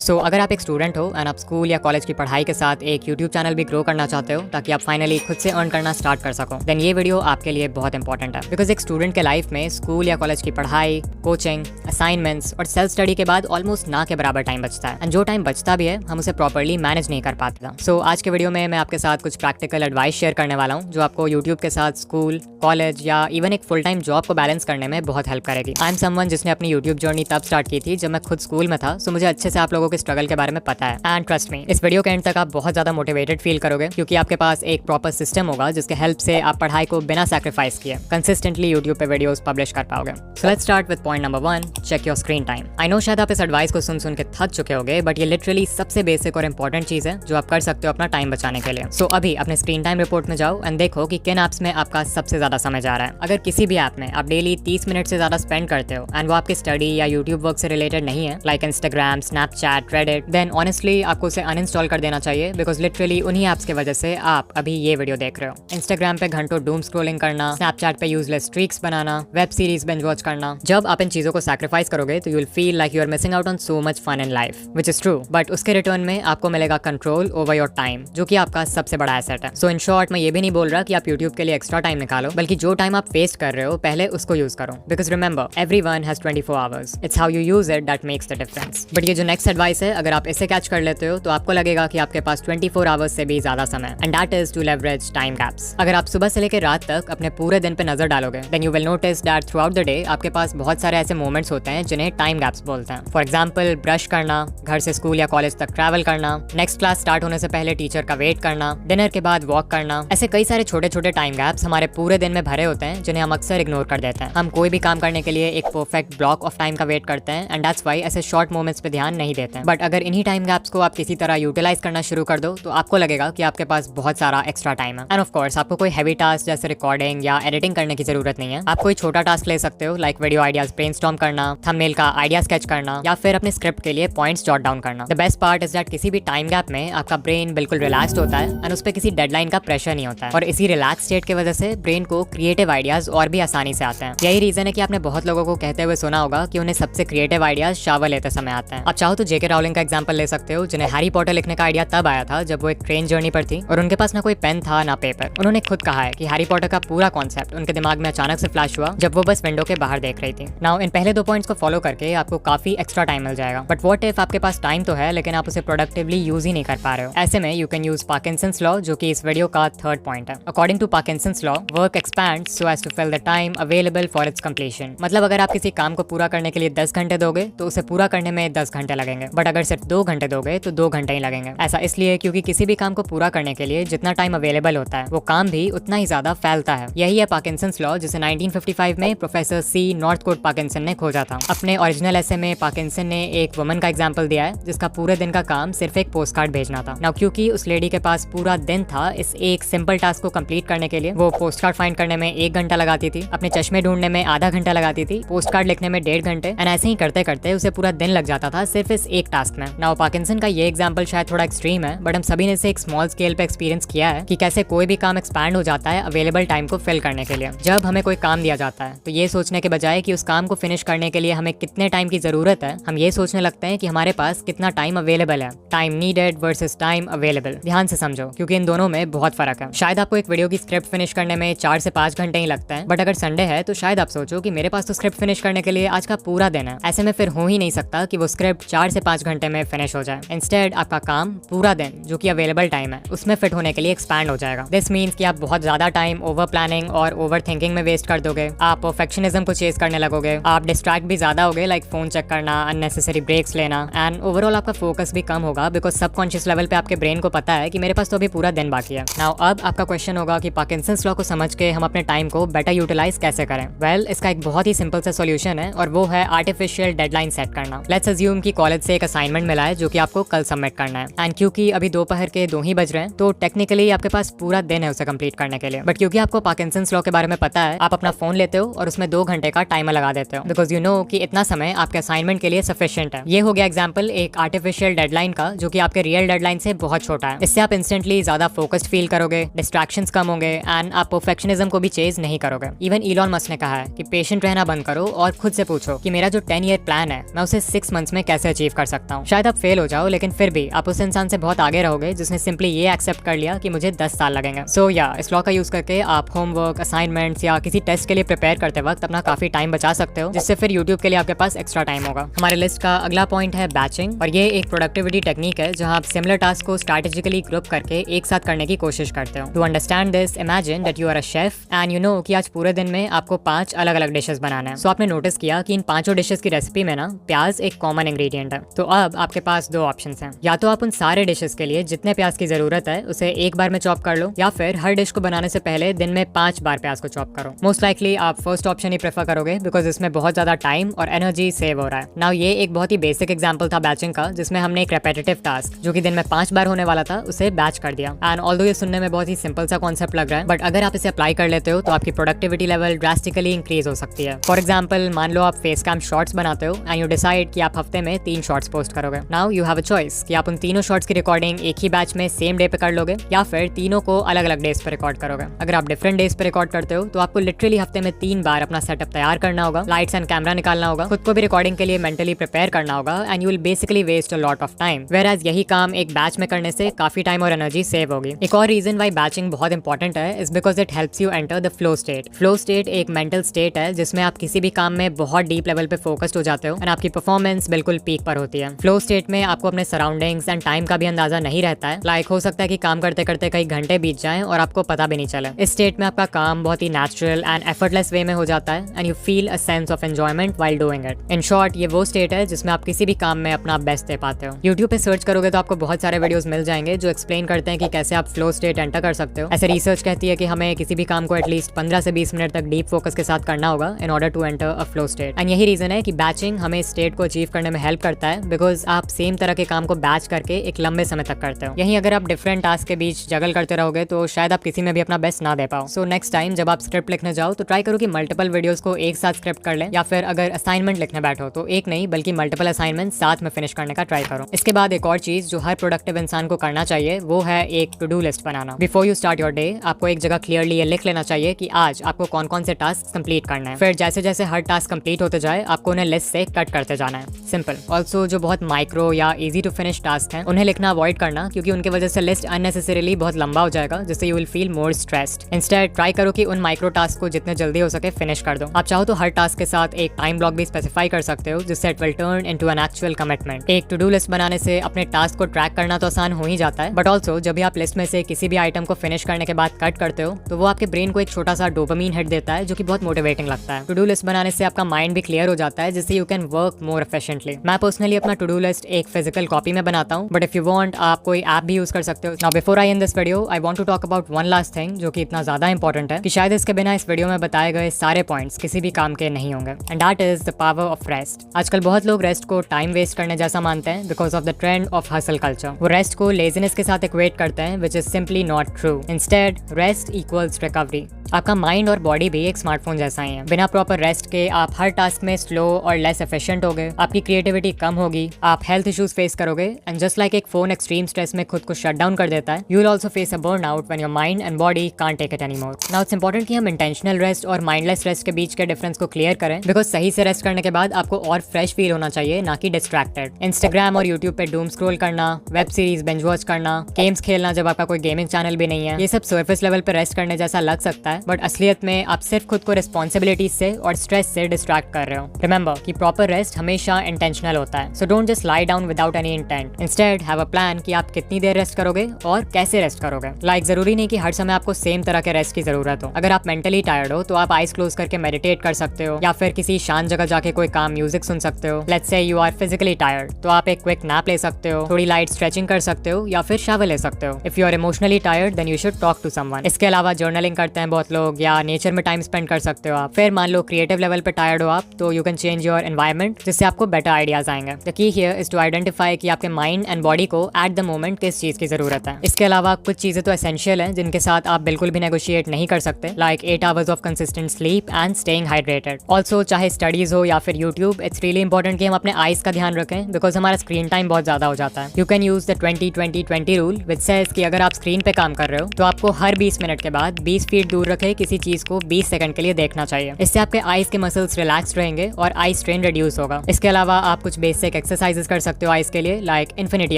अगर आप एक स्टूडेंट हो एंड आप स्कूल या कॉलेज की पढ़ाई के साथ एक यूट्यूब चैनल भी ग्रो करना चाहते हो ताकि आप फाइनली खुद से अर्न करना स्टार्ट कर सको, देन ये वीडियो आपके लिए बहुत इंपॉर्टेंट है। बिकॉज एक स्टूडेंट के लाइफ में स्कूल या कॉलेज की पढ़ाई, कोचिंग, असाइनमेंट्स और सेल्फ स्टडी के बाद ऑलमोस्ट ना के बराबर टाइम बचता है, एंड जो टाइम बचता भी है हम उसे प्रॉपर्ली मैनेज नहीं कर पाते। आज के वीडियो में मैं आपके साथ कुछ प्रैक्टिकल एडवाइस शेयर करने वाला हूँ जो आपको यूट्यूब के साथ स्कूल, कॉलेज या इवन एक फुल टाइम जॉब को बैलेंस करने में बहुत हेल्प करेगी। आई एम समवन जिसने अपनी यूट्यूब जर्नी तब स्टार्ट की थी जब मैं खुद स्कूल में था, सो मुझे अच्छे से आप लोगों के स्ट्रगल के बारे में पता है। एंड ट्रस्ट मी, इस वीडियो के एंड तक आप बहुत ज्यादा मोटिवेटेड फील करोगे क्योंकि आपके पास एक प्रॉपर सिस्टम होगा जिसके हेल्प से आप पढ़ाई को बिना सैक्रिफाइस किए कंसिस्टेंटली यूट्यूब पे वीडियोस पब्लिश कर पाओगे। So let's start with point number 1, check your screen time. I know शायद आप इस एडवाइस को सुन सुन के थक चुके होगे, बट ये लिटरली सबसे बेसिक और इंपॉर्टेंट चीज है जो आप कर सकते हो अपना टाइम बचाने के लिए। अभी अपने स्क्रीन टाइम रिपोर्ट में जाओ एंड देखो कि किन ऐप्स में आपका सबसे ज्यादा समय जा रहा है। अगर किसी भी ऐप में आप डेली 30 मिनट से ज्यादा स्पेंड करते हो एंड वो आपकी स्टडी या यूट्यूब वर्क से रिलेटेड नहीं है, like Instagram, Snapchat, Reddit, then honestly आपको उसे अनइंस्टॉल कर देना चाहिए। बिकॉज लिटरली उन्हीं ऐप्स की वजह से आप अभी ये वीडियो देख रहे हो। इंस्टाग्राम पे घंटों डूम स्क्रॉलिंग करना, स्नैपचैट पे यूजलेस स्ट्रीक्स बनाना, वेब सीरीज बिंज वॉच करना। जब आप इन चीजों को सैक्रिफाइस करोगे तो you will feel like you are missing out on so much fun in life, which is true. But उसके रिटर्न में आपको मिलेगा कंट्रोल ओवर योर टाइम, जो कि आपका सबसे बड़ा एसेट है। इन शॉर्ट, मैं ये भी नहीं बोल रहा कि आप यूट्यूब के लिए एक्स्ट्रा टाइम निकालो, बल्कि जो टाइम आप वेस्ट कर रहे हो पहले उसको यूज करो। Because remember, everyone has 24 hours. It's how you use it that makes the difference. But ये जो नेक्स्ट एडवाइस है, अगर आप इसे कैच कर लेते हो तो आपको लगेगा कि आपके पास 24 आवर्स से भी ज्यादा समय, and that is to leverage time gaps. अगर आप सुबह से लेकर रात तक अपने पूरे दिन पे नजर डालोगे, then you will notice that throughout the day आपके पास बहुत सारे ऐसे मोमेंट्स होते हैं जिन्हें टाइम गैप्स बोलते हैं। फॉर एग्जाम्पल, ब्रश करना, घर से स्कूल या कॉलेज तक ट्रैवल करना, नेक्स्ट क्लास स्टार्ट होने से पहले टीचर का वेट करना, डिनर के बाद वॉक करना। ऐसे कई सारे छोटे छोटे टाइम गैप्स हमारे पूरे दिन में भरे होते हैं जिन्हें हम अक्सर इग्नोर कर देते हैं। हम कोई भी काम करने के लिए एक परफेक्ट ब्लॉक ऑफ टाइम का वेट करते हैं, एंड दैट्स व्हाई ऐसे शॉर्ट मोमेंट्स पे ध्यान नहीं देते हैं। बट अगर इन्हीं टाइम गैप्स को आप किसी तरह यूटिलाइज करना शुरू कर दो तो आपको लगेगा कि आपके पास बहुत सारा एक्स्ट्रा टाइम है। एंड ऑफ कोर्स, आपको कोई हैवी टास्क जैसे रिकॉर्डिंग या एडिटिंग करने की जरूरत नहीं है। आप कोई छोटा टास्क ले सकते हो, लाइक वीडियो आइडियाज ब्रेनस्टॉर्म करना, थंबनेल का आइडिया स्केच करना, या फिर अपने स्क्रिप्ट के लिए पॉइंट्स जॉट डाउन करना। The best part is that किसी भी टाइम गैप में आपका ब्रेन बिल्कुल रिलैक्स्ड होता है एंड उस पर किसी डेडलाइन का प्रेशर नहीं होता है, और इसी रिलैक्स स्टेट की वजह से ब्रेन को क्रिएटिव आइडियाज और भी आसानी से आते हैं। यही रीजन है कि आपने बहुत लोगों को कहते हुए सुना होगा कि उन्हें सबसे क्रिएटिव आइडियाज शावर लेते समय आते हैं। आप चाहो तो जेके राउलिंग का एग्जांपल ले सकते हो, जिन्हें हैरी पॉटर लिखने का आइडिया तब आया था जब वो एक ट्रेन जर्नी पर थी और उनके पास ना कोई पेन था ना पेपर। उन्होंने खुद कहा है कि हैरी पॉटर का पूरा कॉन्सेप्ट उनके दिमाग में अचानक से फ्लैश हुआ जब वो बस विंडो के बाहर देख रही थी। नाउ इन पहले 2 पॉइंट्स को फॉलो करके आपको काफी एक्स्ट्रा टाइम मिल जाएगा। बट व्हाट इफ आपके पास टाइम तो है लेकिन आप उसे प्रोडक्टिवली यूज ही नहीं कर पा रहे हो? ऐसे में you can use Parkinson's law, जो कि इस वीडियो का 3rd पॉइंट है। According to Parkinson's law, work expands so as to fill the time available for its completion. मतलब अगर आप किसी काम को पूरा करने के लिए 10 घंटे दोगे तो उसे पूरा करने में 10 घंटे लगेंगे, बट अगर सिर्फ 2 घंटे दोगे तो 2 घंटे ही लगेंगे। ऐसा इसलिए क्योंकि किसी भी काम को पूरा करने के लिए जितना टाइम अवेलेबल होता है वो काम भी उतना ही ज्यादा फैलता है। यही है पार्किंसंस लॉ, जिसे 1955 में प्रोफेसर सी नॉर्थकोट पार्किंसन ने खोजा था। अपने ओरिजिनल एसे में पार्किंसन ने एक वुमन का एग्जांपल दिया है जिसका पूरे दिन का काम सिर्फ एक पोस्ट कार्ड भेजना था। नाउ क्योंकि उस लेडी के पास पूरा दिन था इस एक सिंपल टास्क को कंप्लीट करने के लिए, वो पोस्ट कार्ड फाइंड करने में 1 घंटा लगाती थी, अपने चश्मे ढूंढने में आधा घंटा लगाती थी, पोस्ट कार्ड लिखने में 1.5 घंटे, एंड ऐसे ही करते करते उसे पूरा दिन लग जाता था सिर्फ इस एक टास्क में। नाउ पार्किंसन का ये एग्जांपल शायद थोड़ा एक्सट्रीम है, बट हम सभी ने इसे एक स्मॉल स्केल पे एक्सपीरियंस किया है कि कैसे कोई भी काम एक्सपैंड हो जाता है अवेलेबल टाइम को फिल करने के लिए। जब हमें कोई काम दिया जाता है तो ये सोचने के बजाय कि उस काम को फिनिश करने के लिए हमें कितने टाइम की जरूरत है, हम ये सोचने लगते हैं कि हमारे पास कितना टाइम अवेलेबल है। Time needed versus time available. ध्यान से समझो क्योंकि इन दोनों में बहुत फर्क है। शायद आपको एक वीडियो की स्क्रिप्ट फिनिश करने में 4 से 5 घंटे ही लगता है, बट अगर संडे है तो शायद आप सोचो कि मेरे पास तो स्क्रिप्ट फिनिश करने के लिए आज का पूरा दिन है। ऐसे में फिर हो ही नहीं सकता कि वो स्क्रिप्ट 4 से 5 घंटे में फिनिश हो जाए। इंस्टेड आपका काम पूरा दिन, जो कि अवेलेबल टाइम है, उसमें फिट होने के लिए एक्सपैंड हो जाएगा। दिस मीन्स कि आप बहुत ज्यादा टाइम ओवर प्लानिंग और ओवर थिंकिंग में वेस्ट कर दोगे। आप परफेक्शनिज्म को चेस करने लगोगे, आप डिस्ट्रैक्ट भी ज्यादा होगे, लाइक फोन चेक करना, अननेसेसरी ब्रेक्स लेना, एंड ओवरऑल आपका फोकस भी कम होगा बिकॉज सबकॉन्शियस लेवल पे आपके ब्रेन को पता है कि मेरे पास तो अभी पूरा दिन बाकी है। नाउ अब आपका क्वेश्चन होगा कि पार्किंसंस लॉ को समझ के हम अपने टाइम को बेटर यूटिलाइज कैसे करें? वेल, इसका एक बहुत ही सिंपल सा सॉल्यूशन है और वो है आर्टिफिशियल डेडलाइन सेट करना। लेट्स अज्यूम कि कॉलेज से एक असाइनमेंट मिला है जो कि आपको कल सबमिट करना है, एंड क्योंकि अभी दोपहर के 2 ही बज रहे हैं तो टेक्निकली आपके पास पूरा दिन है उसे कंप्लीट करने के लिए। बट क्योंकि आपको पार्किंसंस लॉ के बारे में पता है, आप अपना फोन लेते हो और उसमें 2 घंटे का टाइमर लगा देते हो, बिकॉज यू नो कि इतना समय आपके असाइनमेंट के लिए सफिशिएंट है। ये हो गया एग्जांपल एक आर्टिफिशियल डेडलाइन का, जो कि आपके रियल डेडलाइन से बहुत छोटा है। इससे आप इंस्टेंटली ज्यादा फोकस्ड फील करोगे, डिस्ट्रैक्शंस कम होंगे, एंड आप परफेक्शनिज्म को भी चेज नहीं करोगे। इवन इलॉन मस्क ने कहा है कि पेशेंट रहना बंद करो और खुद से पूछो कि मेरा जो 10 ईयर प्लान है मैं उसे 6 मंथ्स में कैसे अचीव कर सकता हूँ। शायद आप फेल हो जाओ, लेकिन फिर भी आप उस इंसान से बहुत आगे रहोगे जिसने सिंपली ये एक्सेप्ट कर लिया कि मुझे 10 साल लगेंगे। सो या इस लॉ का यूज करके आप होमवर्क, असाइनमेंट्स या किसी टेस्ट के लिए प्रिपेयर करते वक्त अपना काफी टाइम बचा सकते हो, जिससे फिर यूट्यूब के लिए आपके पास एक्स्ट्रा टाइम होगा। हमारे लिस्ट का अगला पॉइंट है बैचिंग, और ये एक प्रोडक्टिविटी टेक्निक है जहां आप सिमिलर टास्क को स्ट्रैटेजिकली ग्रुप करके एक साथ करने की कोशिश करते हो। To understand this, imagine that you are a chef and you know कि आज पूरे दिन में आपको 5 अलग अलग डिशेस बनाना है। सो आपने नोटिस किया कि इन 5 डिशेस की रेसिपी में ना प्याज एक कॉमन इंग्रेडिएंट है। तो अब आपके पास 2 ऑप्शंस हैं, या तो आप उन सारे डिशेस के लिए जितने प्याज की जरूरत है उसे एक बार में चॉप कर लो, या फिर हर डिश को बनाने से पहले दिन में 5 बार प्याज को चॉप करो। मोस्ट लाइकली आप फर्स्ट ऑप्शन ही प्रेफर करोगे बिकॉज इसमें बहुत ज्यादा टाइम और एनर्जी सेव हो रहा है। नाउ ये एक बहुत ही बेसिक एग्जांपल था बैचिंग का, जिसमें हमने एक रेपिटेटिव टास्क जो कि दिन में 5 बार होने वाला था उसे बैच कर दिया। एंड ऑल्दो ये सुनने में बहुत ही सिंपल सा कॉन्सेप्ट लग रहा है, बट अगर आप इसे अप्लाई कर लेते हो तो आपकी प्रोडक्टिविटी लेवल ड्रास्टिकली इंक्रीज हो सकती है। फॉर एग्जाम्पल, मान लो आप फेस कैम शॉर्ट्स बनाते हो एंड यू डिसाइड कि आप हफ्ते में 3 शॉर्ट्स पोस्ट करोगे। Now you have a choice कि आप उन तीनों शॉर्ट्स की रिकॉर्डिंग एक ही बैच में सेम डे पे कर लोगे, या फिर तीनों को अलग अलग डेज पे रिकॉर्ड करोगे। अगर आप डिफरेंट डेज पे रिकॉर्ड करते हो तो आपको लिटरली हफ्ते में 3 बार अपना सेटअप तैयार करना होगा, लाइट्स एंड कैमरा निकालना होगा, खुद को भी रिकॉर्डिंग के लिए मेंटली प्रिपेयर करना होगा, and you will basically waste a lot of time. Whereas यही काम एक बैच में करने से काफी टाइम और एनर्जी सेव होगी। एक और रीजन वाई बैचिंग बहुत इंपॉर्टेंट है is because it helps you enter the flow state. Flow state एक मेंटल स्टेट है जिसमें आप किसी भी काम में बहुत डीप लेवल पे फोकस्ड हो जाते हो एंड आपकी परफॉर्मेंस बिल्कुल पीक पर होती है। फ्लो स्टेट में आपको अपने सराउंडिंग्स एंड टाइम का भी अंदाजा नहीं रहता है। लाइक हो सकता है कि काम करते करते कई घंटे बीत जाएं और आपको पता भी नहीं चले। इस स्टेट में आपका काम बहुत ही नेचुरल एंड एफर्टलेस वे में हो जाता है and you feel a sense of enjoyment while doing it. In short, ये वो स्टेट है जिसमें आप किसी भी काम में अपना बेस्ट दे पाते हो। यूट्यूब पे सर्च करोगे तो आपको बहुत सारे वीडियोस मिल जाएंगे जो एक्सप्लेन करते हैं कि कैसे आप फ्लो स्टेट एंटर कर सकते हो। ऐसे रिसर्च कहती है कि हमें किसी भी काम को एटलीस्ट 15 से 20 मिनट तक डीप फोकस के साथ करना होगा in order to enter a flow state. And यही रीजन है कि बैचिंग हमें इस स्टेट को अचीव करने में हेल्प करता है, बिकॉज आप सेम तरह के काम को बैच करके एक लंबे समय तक करते हो। यहीं अगर आप डिफरेंट टास्क के बीच जगल करते रहोगे तो शायद आप किसी में भी अपना बेस्ट ना दे पाओ। सो नेक्स्ट टाइम जब आप स्क्रिप्ट लिखने जाओ तो ट्राई करो कि मल्टीपल वीडियोस को एक साथ स्क्रिप्ट कर लें, या फिर अगर असाइनमेंट लिखने बैठो तो एक नहीं बल्कि मल्टीपल असाइनमेंट साथ में फिनिश करने का ट्राई करो। इसके बाद एक और चीज जो हर प्रोडक्टिव इंसान को करना चाहिए वो है एक टू डू लिस्ट बनाना। Before you start your day आपको एक जगह क्लियरली ये लिख लेना चाहिए कि आज आपको कौन कौन से टास्क कंप्लीट करना है। फिर जैसे जैसे हर टास्क कंप्लीट होते जाए आपको उन्हें लिस्ट से कट करते जाना है। सिंपल। ऑल्सो जो बहुत माइक्रो या इजी टू फिनिश टास्क हैं उन्हें लिखना अवॉइड करना, क्योंकि उनकी वजह से लिस्ट अननेसेसरीली बहुत लंबा हो जाएगा, जिससे you will feel more stressed. Instead try करो कि उन माइक्रो टास्क को जितने जल्दी हो सके फिनिश कर दो। आप चाहो तो हर टास्क के साथ एक टाइम ब्लॉक भी स्पेसिफाई कर सकते हो, जिससे it will turn into an actual commitment. एक टू डू लिस्ट बनाने से अपने टास्क को ट्रैक करना तो आसान हो ही जाता है, बट ऑल्सो जब भी आप लिस्ट में से किसी भी आइटम को फिनिश करने के बाद कट करते हो तो वो आपके ब्रेन को एक छोटा सा डोपामीन हिट देता है, जो कि बहुत मोटिवेटिंग लगता है। टू डू लिस्ट बनाने से आपका माइंड भी क्लियर हो जाता है, जिससे you can work more efficiently. मैं पर्सनली अपना टू डू लिस्ट एक फिजिकल कॉपी में बनाता हूँ, बट इफ यू वांट आप कोई ऐप भी यूज कर सकते हो। Now before I end this video I want to talk about one last thing जो कि इतना ज्यादा इंपॉर्टेंट है कि शायद इसके बिना इस वीडियो में बताए गए सारे पॉइंट्स किसी भी काम के नहीं होंगे, and that is the power of rest. आजकल बहुत लोग रेस्ट को टाइम वेस्ट करने जैसा मानते हैं because of the trend of hustle culture. वो रेस्ट को लेजीनेस के साथ इक्वेट करते हैं, which is simply not true. Instead rest equals recovery. आपका माइंड और बॉडी भी एक स्मार्टफोन जैसा ही है। बिना प्रॉपर रेस्ट के आप हर टास्क में स्लो और लेस एफिशिएंट होगे, आपकी क्रिएटिविटी कम होगी, आप हेल्थ इश्यूज फेस करोगे, एंड जस्ट लाइक एक फोन एक्सट्रीम स्ट्रेस में खुद को शट डाउन कर देता है, you will also face a burnout when your mind and body can't take it anymore. Now it's important कि हम इंटेंशनल रेस्ट और माइंडलेस रेस्ट के बीच के डिफरेंस को क्लियर करें, बिकॉज सही से रेस्ट करने के बाद आपको और फ्रेश फील होना चाहिए, ना कि डिस्ट्रैक्टेड। इंस्टाग्राम और यूट्यूब पे डूम स्क्रॉल करना, वेब सीरीज बिंज वॉच करना, गेम्स खेलना जब आपका कोई गेमिंग चैनल भी नहीं है, ये सब सरफेस लेवल पे रेस्ट करने जैसा लग सकता है, बट असलियत में आप सिर्फ खुद को रिस्पॉन्सिबिलिटीज से और स्ट्रेस से डिस्ट्रैक्ट कर रहे हो। रिमेंबर कि प्रॉपर रेस्ट हमेशा इंटेंशनल होता है, so don't just lie down without any intent. Instead have a plan कि आप कितनी देर रेस्ट करोगे और कैसे रेस्ट करोगे। लाइक जरूरी नहीं कि हर समय आपको सेम तरह के रेस्ट की जरूरत हो। अगर आप मेंटली टायर्ड हो तो आप आइज क्लोज करके मेडिटेट कर सकते हो, या फिर किसी शांत जगह जाके कोई काम म्यूजिक सुन सकते हो। Let's say you are physically tired तो आप एक क्विक नैप ले सकते हो, थोड़ी लाइट स्ट्रेचिंग कर सकते हो, या फिर शावर ले सकते हो। If you are emotionally tired then you should talk to someone. इसके अलावा जर्नलिंग करते हैं बहुत लोग, या नेचर में टाइम स्पेंड कर सकते हो आप। फिर मान लो क्रिएटिव लेवल पे टायर्ड हो आप, तो you can change your environment, जिससे आपको बेटर आइडियाज आएंगे। The key here is to identify कि आपके माइंड एंड बॉडी को एट द मोमेंट किस चीज की जरूरत है। इसके अलावा कुछ चीजें तो एसेंशियल हैं जिनके साथ आप बिल्कुल भी नेगोशिएट नहीं कर सकते, like 8 hours of consistent sleep and staying hydrated. Also चाहे स्टडीज हो या फिर यूट्यूब, इट्स रियली इंपॉर्टेंट कि हम अपने आइज का ध्यान रखें, बिकॉज हमारा स्क्रीन टाइम बहुत ज्यादा हो जाता है। You can use the 20-20-20 rule, which says कि अगर आप स्क्रीन पे काम कर रहे हो तो आपको हर 20 मिनट के बाद 20 फीट दूर रखे किसी चीज को 20 सेकंड के लिए देखना चाहिए। इससे आपके आइज के मसल्स रिलैक्स रहेंगे और आई स्ट्रेन रिड्यूस होगा। इसके अलावा आप कुछ बेसिक एक्सरसाइजेस कर सकते हो आइस के लिए, लाइक इन्फिनिटी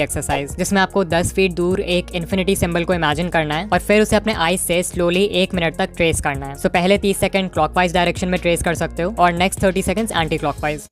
एक्सरसाइज, जिसमें आपको 10 फीट दूर एक इन्फिनिटी सिंबल को इमेजिन करना है और फिर उसे अपने आइस से स्लोली 1 मिनट तक ट्रेस करना है। सो पहले 30 सेकंड क्लॉकवाइज डायरेक्शन में ट्रेस कर सकते हो और नेक्स्ट 30 सेकंड्स एंटी क्लॉकवाइज।